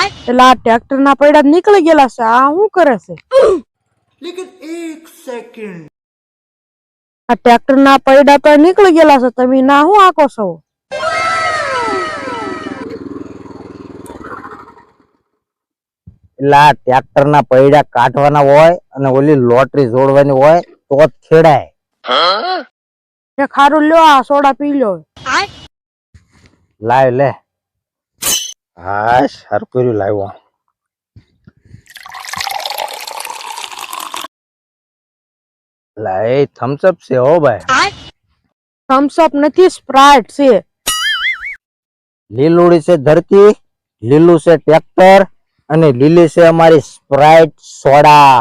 એટલે આ ટ્રેક્ટર ના પૈડા નીકળી ગયેલા છે. આ શું કરે છે? આ ટ્રેક્ટર ના પૈડા તો નીકળી ગયેલા છે. તમે ના શું આકો છો? એટલે આ ટ્રેક્ટર ના પૈડા કાઢવાના હોય અને ઓલી લોટરી જોડવાની હોય તો જ ખેડાય. ખારું લ્યો, આ સોડા પી લો. લાવ લે. હા સરકુર્યું લાવ્યો. લાય થમ્સઅપ છે હો ભાઈ. થમ્સઅપ નથી, સ્પ્રાઇટ છે. લીલુડી છે ધરતી, લીલું છે ટ્રેક્ટર અને લીલી છે અમારી સ્પ્રાઇટ સોડા.